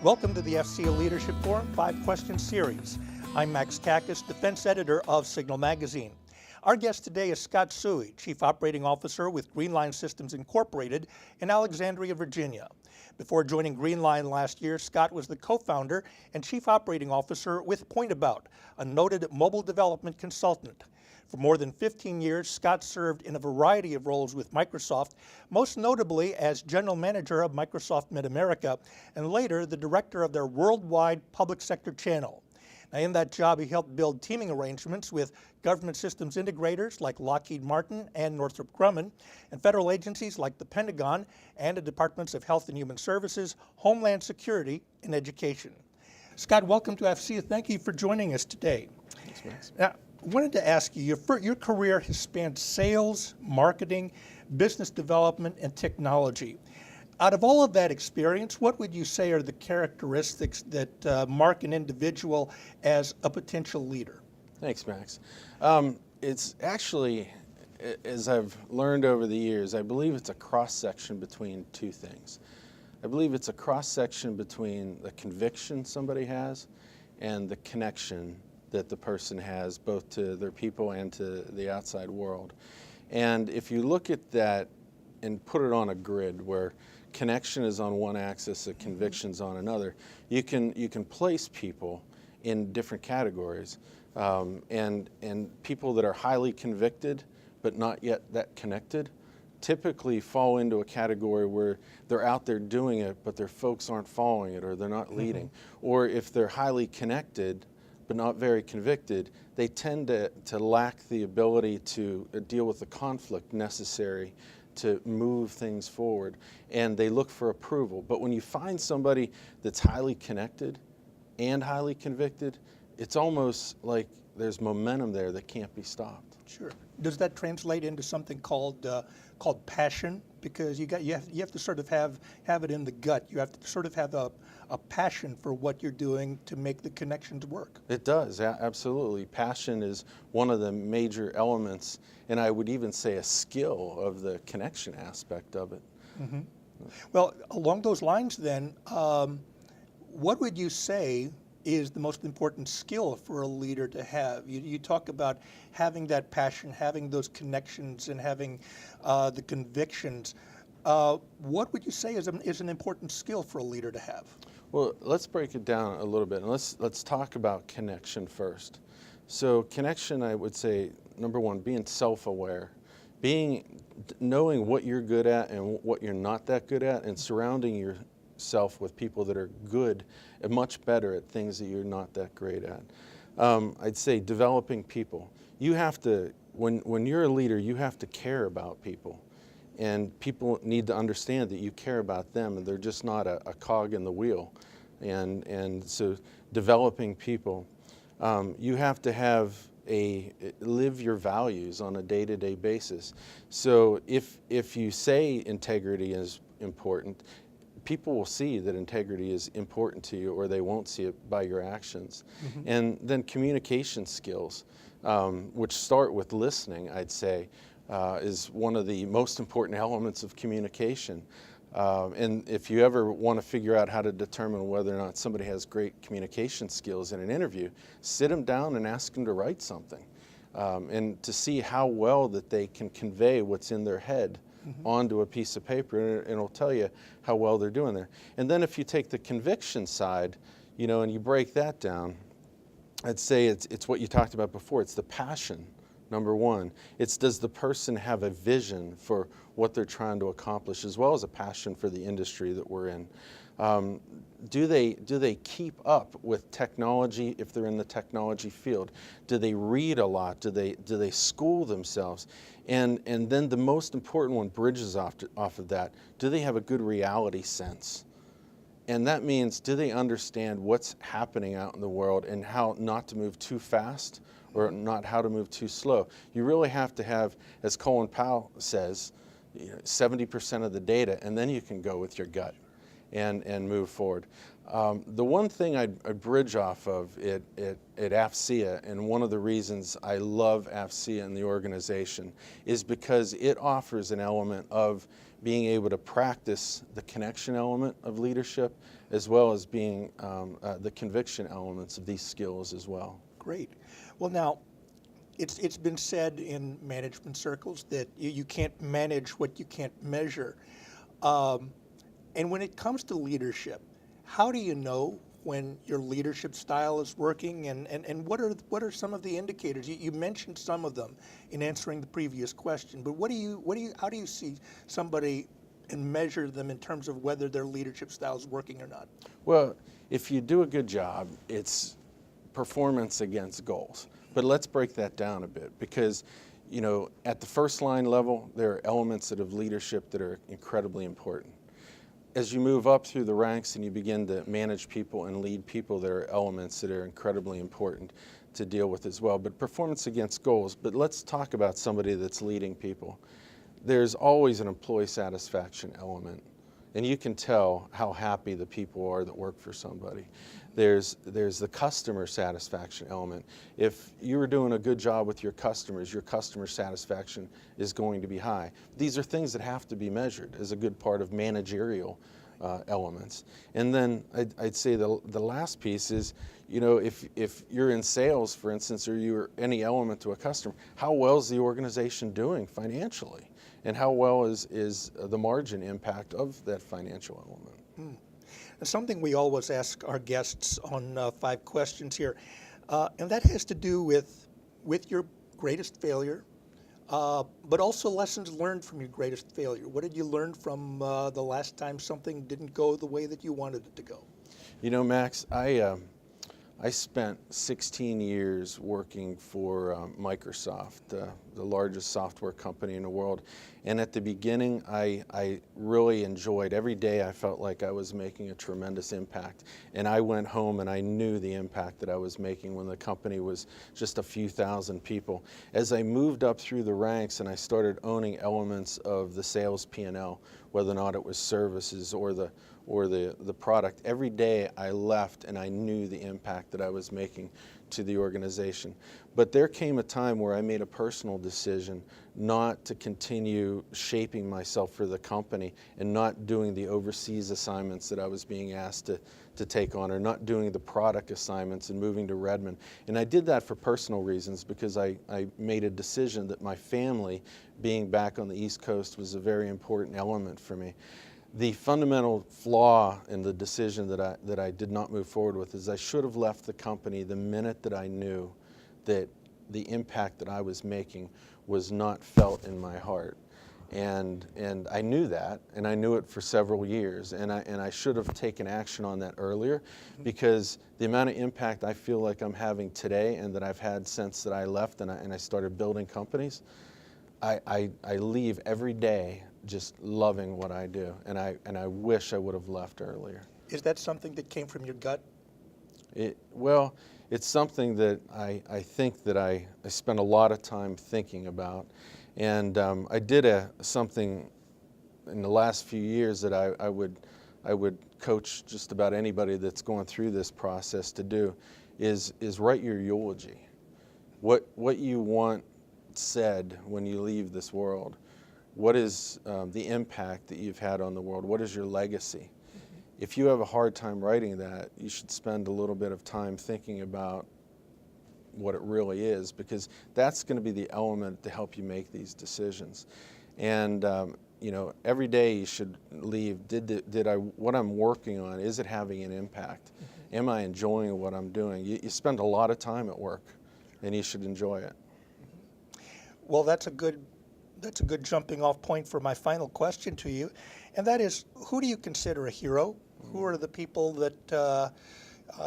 Welcome to the AFCEA Leadership Forum 5-Question Series. I'm Max Kakis, Defense Editor of Signal Magazine. Our guest today is Scott Suhy, Chief Operating Officer with Greenline Systems Incorporated in Alexandria, Virginia. Before joining Greenline last year, Scott was the co-founder and Chief Operating Officer with Pointabout, a noted mobile development consultant. For more than 15 years, Scott served in a variety of roles with Microsoft, most notably as General Manager of Microsoft Mid-America, and later the Director of their worldwide public sector channel. Now, in that job, he helped build teaming arrangements with government systems integrators like Lockheed Martin and Northrop Grumman, and federal agencies like the Pentagon and the Departments of Health and Human Services, Homeland Security, and Education. Scott, welcome to AFCEA. Thank you for joining us today. Thanks, Max. Now, I wanted to ask you, your career has spanned sales, marketing, business development, and technology. Out of all of that experience, what would you say are the characteristics that mark an individual as a potential leader? Thanks, Max. It's actually, as I've learned over the years, I believe it's a cross-section between two things. I believe it's a cross-section between the conviction somebody has and the connection that the person has both to their people and to the outside world. And if you look at that and put it on a grid where connection is on one axis and conviction's on another, you can place people in different categories. And people that are highly convicted but not yet that connected typically fall into a category where they're out there doing it but their folks aren't following it or they're not leading. Or if they're highly connected but not very convicted, they tend to lack the ability to deal with the conflict necessary to move things forward, and they look for approval. But when you find somebody that's highly connected and highly convicted, it's almost like there's momentum there that can't be stopped. Sure. Does that translate into something called passion? Because you have to sort of have it in the gut. You have to sort of have a passion for what you're doing to make the connections work. It does, absolutely. Passion is one of the major elements, and I would even say a skill of the connection aspect of it. Mm-hmm. Well, along those lines then, what would you say is the most important skill for a leader to have? You talk about having that passion, having those connections, and having the convictions. What would you say is an important skill for a leader to have? Well, let's break it down a little bit, and let's talk about connection first. So connection, I would say, number one, being self-aware, knowing what you're good at and what you're not that good at, and surrounding yourself with people that are good and much better at things that you're not that great at. I'd say developing people. You have to, when you're a leader, you have to care about people. And people need to understand that you care about them and they're just not a cog in the wheel. And so developing people. You have to live your values on a day-to-day basis. So if you say integrity is important, people will see that integrity is important to you or they won't see it by your actions. Mm-hmm. And then communication skills, which start with listening, I'd say, is one of the most important elements of communication. And if you ever want to figure out how to determine whether or not somebody has great communication skills in an interview, sit them down and ask them to write something, and to see how well that they can convey what's in their head onto a piece of paper, and it'll tell you how well they're doing there. And then if you take the conviction side, and you break that down, I'd say it's what you talked about before. It's the passion. Number one, does the person have a vision for what they're trying to accomplish, as well as a passion for the industry that we're in? Do they keep up with technology if they're in the technology field? Do they read a lot? Do they school themselves? And then the most important one bridges off of that. Do they have a good reality sense? And that means, do they understand what's happening out in the world and how not to move too fast or not how to move too slow? You really have to have, as Colin Powell says, 70% of the data, and then you can go with your gut and move forward. The one thing I'd bridge off of at AFCEA, and one of the reasons I love AFCEA and the organization, is because it offers an element of being able to practice the connection element of leadership, as well as being the conviction elements of these skills as well. Great. Well, now, it's been said in management circles that you can't manage what you can't measure. And when it comes to leadership, how do you know when your leadership style is working, and what are some of the indicators? You mentioned some of them in answering the previous question, but how do you see somebody and measure them in terms of whether their leadership style is working or not? Well, if you do a good job, it's performance against goals. But let's break that down a bit, because at the first line level, there are elements of leadership that are incredibly important. As you move up through the ranks and you begin to manage people and lead people, there are elements that are incredibly important to deal with as well. But performance against goals. But let's talk about somebody that's leading people. There's always an employee satisfaction element, and you can tell how happy the people are that work for somebody. There's the customer satisfaction element. If you're doing a good job with your customer satisfaction is going to be high. These are things that have to be measured as a good part of managerial elements. And then I'd say the last piece is, if you're in sales, for instance, or you're any element to a customer, how well is the organization doing financially? And how well is the margin impact of that financial element? Something we always ask our guests on 5 questions here, and that has to do with your greatest failure, but also lessons learned from your greatest failure. What did you learn from the last time something didn't go the way that you wanted it to go? Max, I spent 16 years working for Microsoft, the largest software company in the world. And at the beginning, I really enjoyed every day. I felt like I was making a tremendous impact. And I went home and I knew the impact that I was making when the company was just a few thousand people. As I moved up through the ranks and I started owning elements of the sales P&L, whether or not it was services or the product, every day I left and I knew the impact that I was making to the organization. But there came a time where I made a personal decision not to continue shaping myself for the company and not doing the overseas assignments that I was being asked to take on, or not doing the product assignments and moving to Redmond. And I did that for personal reasons, because I made a decision that my family being back on the East Coast was a very important element for me. The fundamental flaw in the decision that I did not move forward with is I should have left the company the minute that I knew that the impact that I was making was not felt in my heart. And I knew that, and I knew it for several years, and I should have taken action on that earlier, because the amount of impact I feel like I'm having today and that I've had since that I left and I started building companies, I leave every day just loving what I do, and I wish I would have left earlier. Is that something that came from your gut? Well, it's something that I think that I spent a lot of time thinking about, and I did something in the last few years that I would coach just about anybody that's going through this process to do, is write your eulogy. What you want said when you leave this world. What is the impact that you've had on the world? What is your legacy? If you have a hard time writing that, you should spend a little bit of time thinking about what it really is, because that's going to be the element to help you make these decisions. And every day you should leave. What I'm working on, is it having an impact? Am I enjoying what I'm doing? You spend a lot of time at work, and you should enjoy it. Well, that's a good jumping off point for my final question to you, and that is, who do you consider a hero? Who are the people that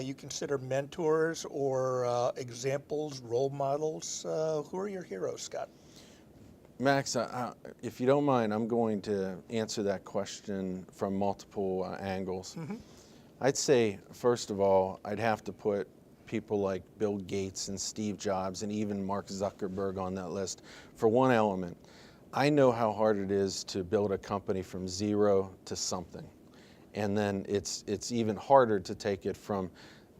you consider mentors or examples, role models? Who are your heroes, Scott? Max, if you don't mind, I'm going to answer that question from multiple angles. I'd say, first of all, I'd have to put people like Bill Gates and Steve Jobs and even Mark Zuckerberg on that list for one element. I know how hard it is to build a company from zero to something. and then it's even harder to take it from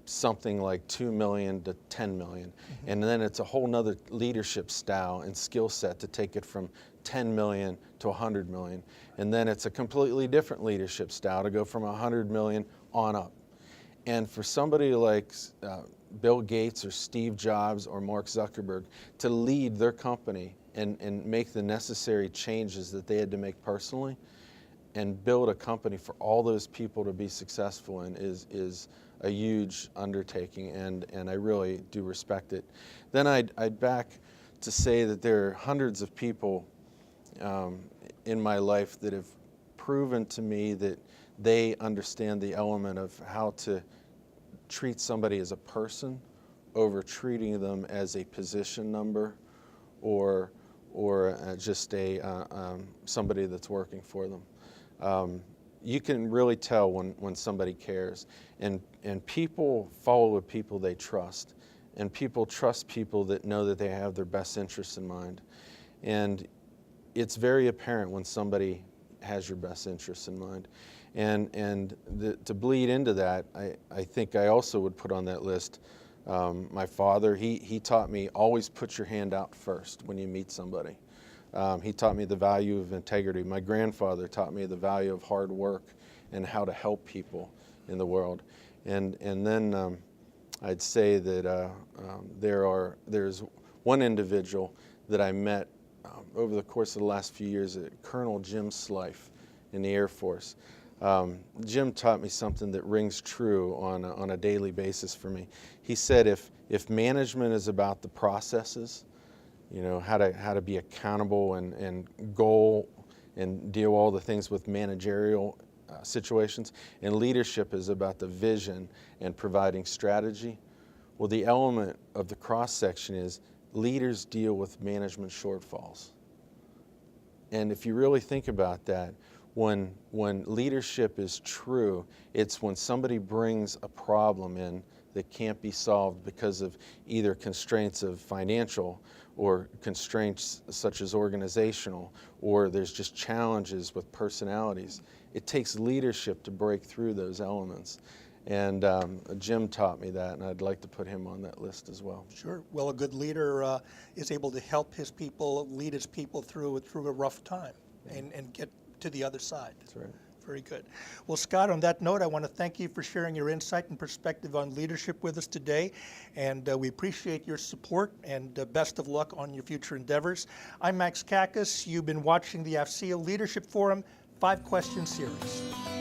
something like 2 million to 10 million. And then it's a whole nother leadership style and skill set to take it from 10 million to 100 million. And then it's a completely different leadership style to go from 100 million on up. And for somebody like Bill Gates or Steve Jobs or Mark Zuckerberg to lead their company and make the necessary changes that they had to make personally and build a company for all those people to be successful in is a huge undertaking, and I really do respect it. Then I'd back to say that there are hundreds of people in my life that have proven to me that they understand the element of how to treat somebody as a person over treating them as a position number or just somebody that's working for them. You can really tell when somebody cares, and people follow the people they trust, and people trust people that know that they have their best interests in mind. And it's very apparent when somebody has your best interests in mind. And to bleed into that, I think I also would put on that list my father. He taught me always put your hand out first when you meet somebody. He taught me the value of integrity. My grandfather taught me the value of hard work and how to help people in the world. And then I'd say that there's one individual that I met over the course of the last few years, Colonel Jim Slife in the Air Force. Jim taught me something that rings true on a daily basis for me. He said if management is about the processes, you know, how to be accountable and goal and deal all the things with managerial situations, and leadership is about the vision and providing strategy. Well, the element of the cross-section is leaders deal with management shortfalls. And if you really think about that, when leadership is true, it's when somebody brings a problem in that can't be solved because of either constraints of financial or constraints such as organizational, or there's just challenges with personalities. It takes leadership to break through those elements. And Jim taught me that, and I'd like to put him on that list as well. Sure. Well, a good leader is able to help his people, lead his people through a rough time and get to the other side. That's right. Very good. Well, Scott, on that note, I want to thank you for sharing your insight and perspective on leadership with us today, and we appreciate your support, and best of luck on your future endeavors. I'm Max Kakis. You've been watching the AFCEA Leadership Forum 5-Question Series.